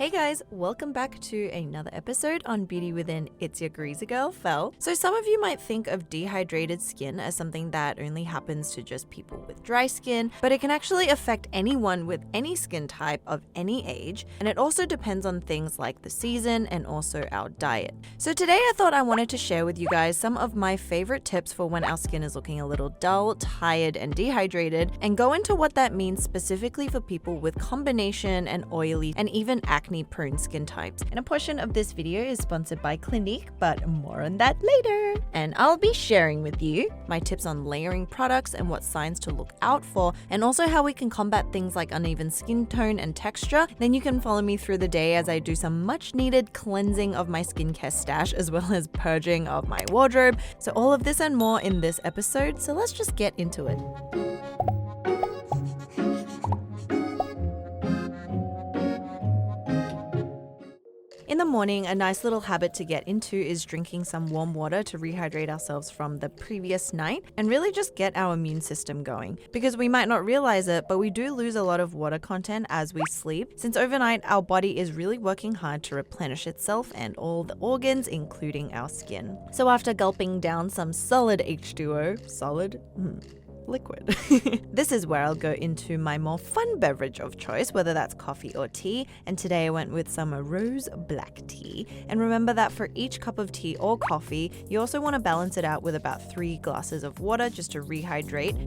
Hey guys, welcome back to another episode on Beauty Within. It's your greasy girl, Fel. So some of you might think of dehydrated skin as something that only happens to just people with dry skin, but it can actually affect anyone with any skin type of any age, and it also depends on things like the season and also our diet. So today I thought I wanted to share with you guys some of my favorite tips for when our skin is looking a little dull, tired, and dehydrated, and go into what that means specifically for people with combination and oily and even acne-prone skin types. And a portion of this video is sponsored by Clinique, but more on that later. And I'll be sharing with you my tips on layering products and what signs to look out for, and also how we can combat things like uneven skin tone and texture. Then you can follow me through the day as I do some much needed cleansing of my skincare stash as well as purging of my wardrobe. So all of this and more in this episode, so let's just get into it. In the morning, a nice little habit to get into is drinking some warm water to rehydrate ourselves from the previous night and really just get our immune system going. Because we might not realize it, but we do lose a lot of water content as we sleep, since overnight our body is really working hard to replenish itself and all the organs, including our skin. So after gulping down some solid H2O, liquid. This is where I'll go into my more fun beverage of choice, whether that's coffee or tea, and today I went with some rose black tea. And remember that for each cup of tea or coffee, you also want to balance it out with about 3 glasses of water just to rehydrate.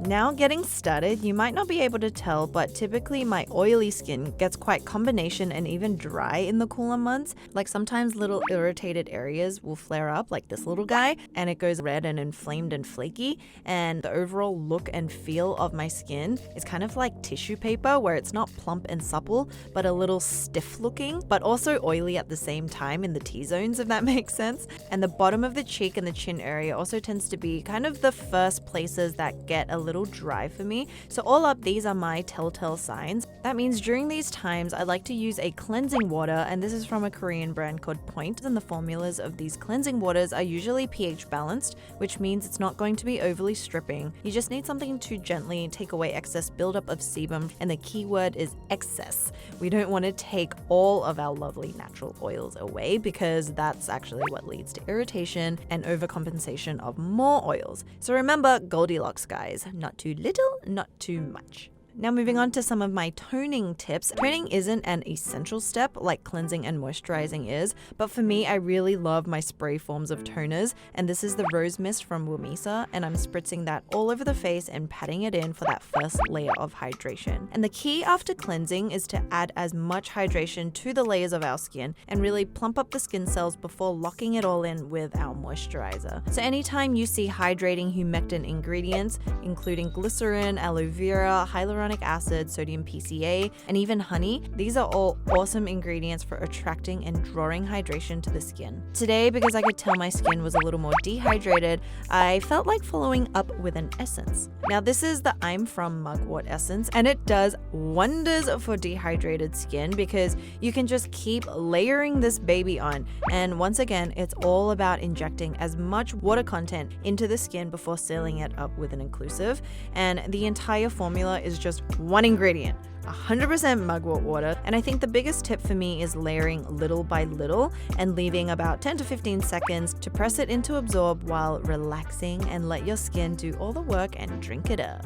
Now getting started, you might not be able to tell, but typically my oily skin gets quite combination and even dry in the cooler months. Like sometimes little irritated areas will flare up like this little guy and it goes red and inflamed and flaky, and the overall look and feel of my skin is kind of like tissue paper where it's not plump and supple but a little stiff looking, but also oily at the same time in the T-zones, if that makes sense. And the bottom of the cheek and the chin area also tends to be kind of the first places that get a little dry for me. So all up, these are my telltale signs. That means during these times I like to use a cleansing water, and this is from a Korean brand called Point, and the formulas of these cleansing waters are usually pH balanced, which means it's not going to be overly stripping. You just need something to gently take away excess buildup of sebum, and the key word is excess. We don't want to take all of our lovely natural oils away, because that's actually what leads to irritation and overcompensation of more oils. So remember, Goldilocks guys, not too little, not too much. Now moving on to some of my toning tips. Toning isn't an essential step like cleansing and moisturizing is, but for me, I really love my spray forms of toners, and this is the Rose Mist from Whamisa, and I'm spritzing that all over the face and patting it in for that first layer of hydration. And the key after cleansing is to add as much hydration to the layers of our skin and really plump up the skin cells before locking it all in with our moisturizer. So anytime you see hydrating humectant ingredients, including glycerin, aloe vera, hyaluronic acid, sodium PCA, and even honey, these are all awesome ingredients for attracting and drawing hydration to the skin. Today, because I could tell my skin was a little more dehydrated, I felt like following up with an essence. Now this is the I'm From Mugwort essence, and it does wonders for dehydrated skin because you can just keep layering this baby on. And once again, it's all about injecting as much water content into the skin before sealing it up with an inclusive. And the entire formula is just one ingredient, 100% mugwort water. And I think the biggest tip for me is layering little by little and leaving about 10 to 15 seconds to press it in to absorb while relaxing and let your skin do all the work and drink it up.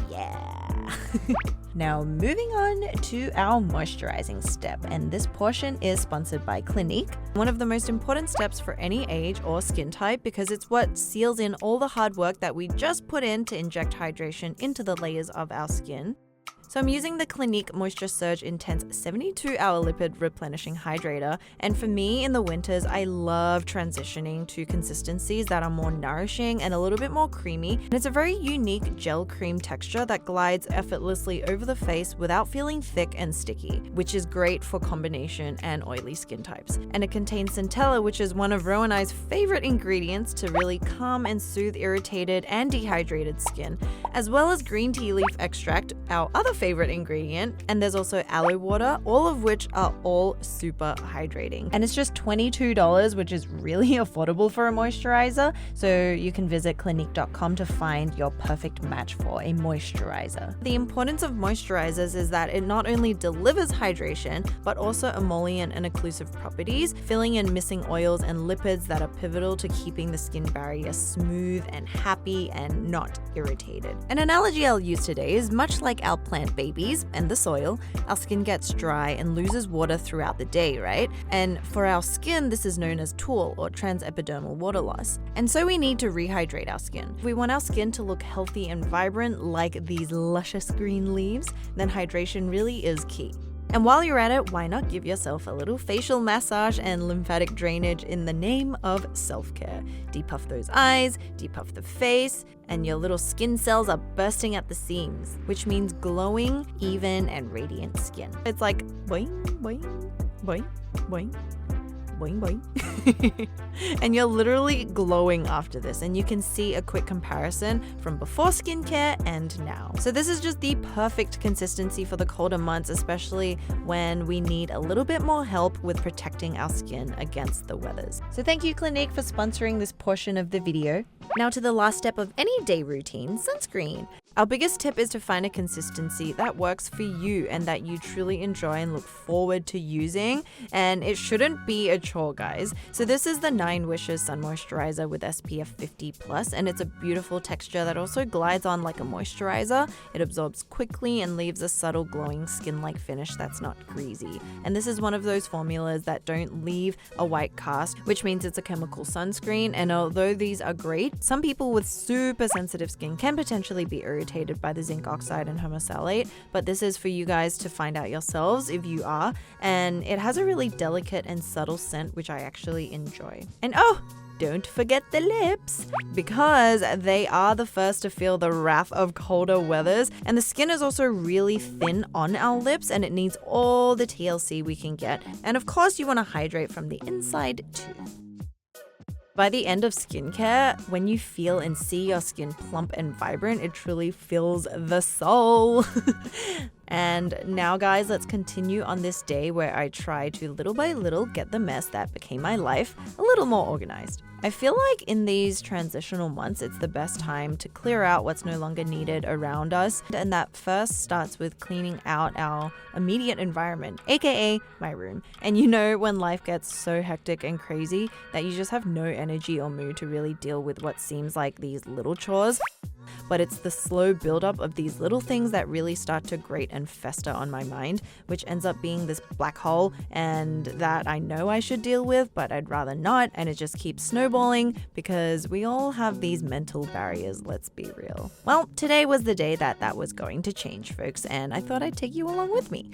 Yeah. Now moving on to our moisturizing step, and this portion is sponsored by Clinique. One of the most important steps for any age or skin type, because it's what seals in all the hard work that we just put in to inject hydration into the layers of our skin. So I'm using the Clinique Moisture Surge Intense 72-hour Lipid-Replenishing Hydrator, and for me in the winters, I love transitioning to consistencies that are more nourishing and a little bit more creamy, and it's a very unique gel cream texture that glides effortlessly over the face without feeling thick and sticky, which is great for combination and oily skin types. And it contains centella, which is one of Ro and I's favorite ingredients to really calm and soothe irritated and dehydrated skin, as well as green tea leaf extract, our other favorite ingredient. And there's also aloe water, all of which are all super hydrating. And it's just $22, which is really affordable for a moisturizer. So you can visit Clinique.com to find your perfect match for a moisturizer. The importance of moisturizers is that it not only delivers hydration, but also emollient and occlusive properties, filling in missing oils and lipids that are pivotal to keeping the skin barrier smooth and happy and not irritated. An analogy I'll use today is much like our plant babies and the soil, our skin gets dry and loses water throughout the day, right? And for our skin, this is known as TOOL or transepidermal water loss. And so we need to rehydrate our skin. If we want our skin to look healthy and vibrant like these luscious green leaves, then hydration really is key. And while you're at it, why not give yourself a little facial massage and lymphatic drainage in the name of self-care? Depuff those eyes, depuff the face, and your little skin cells are bursting at the seams, which means glowing, even, and radiant skin. It's like boing, boing, boing, boing. Boing, boing. And you're literally glowing after this, and you can see a quick comparison from before skincare and now. So this is just the perfect consistency for the colder months, especially when we need a little bit more help with protecting our skin against the weathers. So thank you, Clinique, for sponsoring this portion of the video. Now to the last step of any day routine, sunscreen. Our biggest tip is to find a consistency that works for you and that you truly enjoy and look forward to using. And it shouldn't be a chore, guys. So this is the 9 Wishes Sun Moisturizer with SPF 50+, and it's a beautiful texture that also glides on like a moisturizer. It absorbs quickly and leaves a subtle glowing skin-like finish that's not greasy. And this is one of those formulas that don't leave a white cast, which means it's a chemical sunscreen. And although these are great, some people with super sensitive skin can potentially be irritated by the zinc oxide and homosalate, but this is for you guys to find out yourselves if you are. And it has a really delicate and subtle scent, which I actually enjoy. And oh, don't forget the lips, because they are the first to feel the wrath of colder weathers. And the skin is also really thin on our lips, and it needs all the TLC we can get. And of course, you want to hydrate from the inside too. By the end of skincare, when you feel and see your skin plump and vibrant, it truly fills the soul. And now, guys, let's continue on this day where I try to little by little get the mess that became my life a little more organized. I feel like in these transitional months, it's the best time to clear out what's no longer needed around us. And that first starts with cleaning out our immediate environment, aka my room. And you know, when life gets so hectic and crazy that you just have no energy or mood to really deal with what seems like these little chores. But it's the slow buildup of these little things that really start to grate and fester on my mind, which ends up being this black hole, and that I know I should deal with, but I'd rather not, and it just keeps snowballing because we all have these mental barriers, let's be real. Well, today was the day that was going to change, folks, and I thought I'd take you along with me.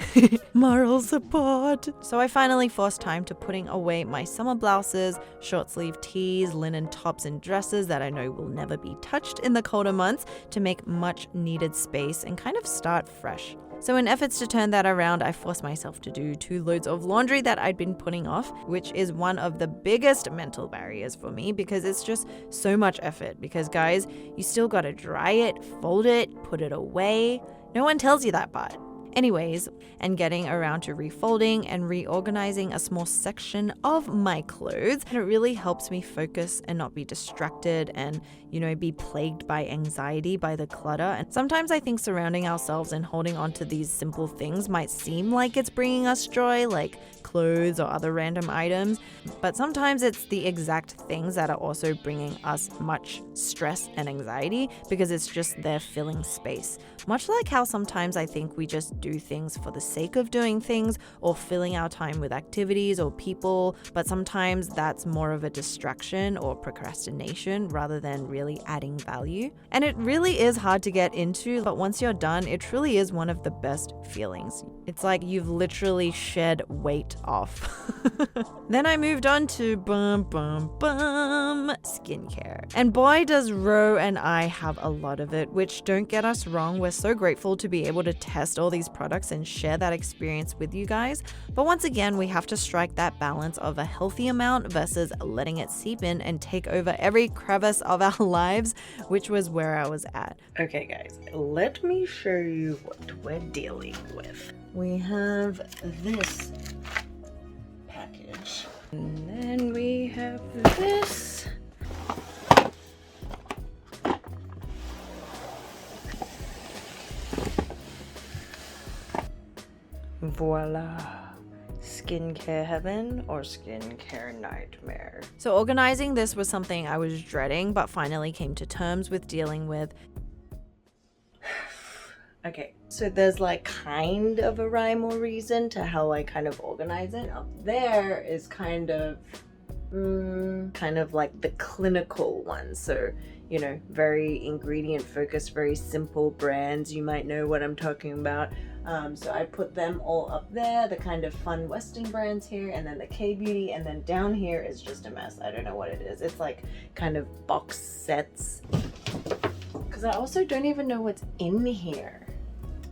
Moral support! So I finally forced time to putting away my summer blouses, short sleeve tees, linen tops, and dresses that I know will never be touched in the colder months, to make much needed space and kind of start fresh. So in efforts to turn that around, I forced myself to do 2 loads of laundry that I'd been putting off, which is one of the biggest mental barriers for me because it's just so much effort. Because guys, you still gotta dry it, fold it, put it away. No one tells you that part. Anyways, and getting around to refolding and reorganizing a small section of my clothes, and it really helps me focus and not be distracted and, you know, be plagued by anxiety by the clutter. And sometimes I think surrounding ourselves and holding on to these simple things might seem like it's bringing us joy, like clothes or other random items, but sometimes it's the exact things that are also bringing us much stress and anxiety because it's just there filling space. Much like how sometimes I think we just do things for the sake of doing things or filling our time with activities or people, but sometimes that's more of a distraction or procrastination rather than really adding value. And it really is hard to get into, but once you're done, it truly is one of the best feelings. It's like you've literally shed weight off. Then I moved on to skincare. And boy, does Ro and I have a lot of it, which, don't get us wrong, we're so grateful to be able to test all these these products and share that experience with you guys. But once again, we have to strike that balance of a healthy amount versus letting it seep in and take over every crevice of our lives, which was where I was at. Okay guys, let me show you what we're dealing with. We have this package, and then we have this. Voila. Skincare heaven or skincare nightmare. So organizing this was something I was dreading, but finally came to terms with dealing with. Okay, so there's like kind of a rhyme or reason to how I kind of organize it. Up there is kind of like the clinical one. So, you know, very ingredient focused, very simple brands. You might know what I'm talking about. So I put them all up there, the kind of fun Western brands here, and then the K-Beauty, and then down here is just a mess. I don't know what it is. It's like kind of box sets. Because I also don't even know what's in here.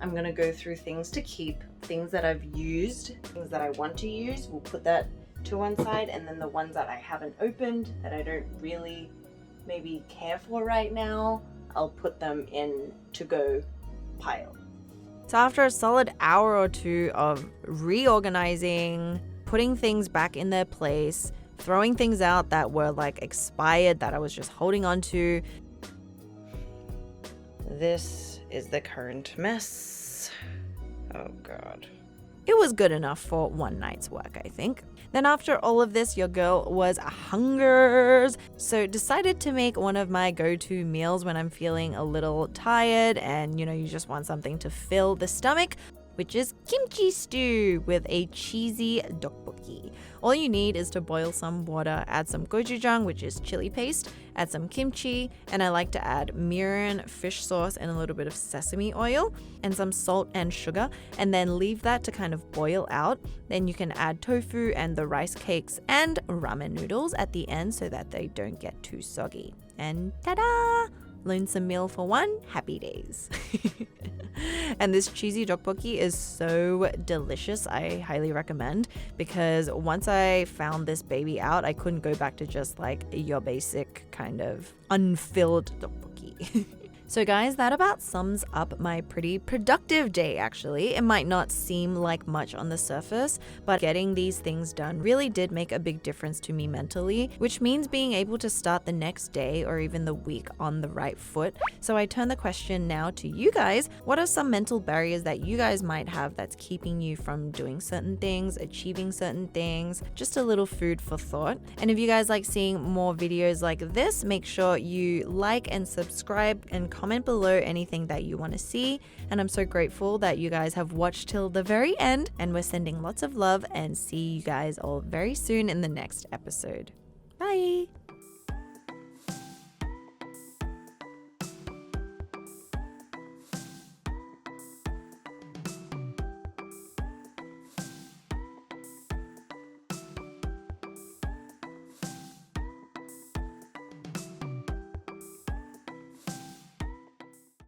I'm gonna go through things to keep, things that I've used, things that I want to use. We'll put that to one side, and then the ones that I haven't opened, that I don't really maybe care for right now, I'll put them in to-go pile. So after a solid hour or two of reorganizing, putting things back in their place, throwing things out that were like expired that I was just holding on to, this is the current mess. Oh God. It was good enough for one night's work, I think. Then after all of this, your girl was hungers, so decided to make one of my go-to meals when I'm feeling a little tired and, you know, you just want something to fill the stomach, which is kimchi stew with a cheesy tteokbokki. All you need is to boil some water, add some gochujang, which is chili paste, add some kimchi, and I like to add mirin, fish sauce, and a little bit of sesame oil, and some salt and sugar, and then leave that to kind of boil out. Then you can add tofu and the rice cakes and ramen noodles at the end so that they don't get too soggy. And ta-da! Lonesome meal for one, happy days. And this cheesy tteokbokki is so delicious. I highly recommend, because once I found this baby out, I couldn't go back to just like your basic kind of unfilled tteokbokki. So guys, that about sums up my pretty productive day actually. It might not seem like much on the surface, but getting these things done really did make a big difference to me mentally, which means being able to start the next day or even the week on the right foot. So I turn the question now to you guys. What are some mental barriers that you guys might have that's keeping you from doing certain things, achieving certain things? Just a little food for thought. And if you guys like seeing more videos like this, make sure you like and subscribe and comment below anything that you want to see. And I'm so grateful that you guys have watched till the very end, and we're sending lots of love and see you guys all very soon in the next episode. Bye.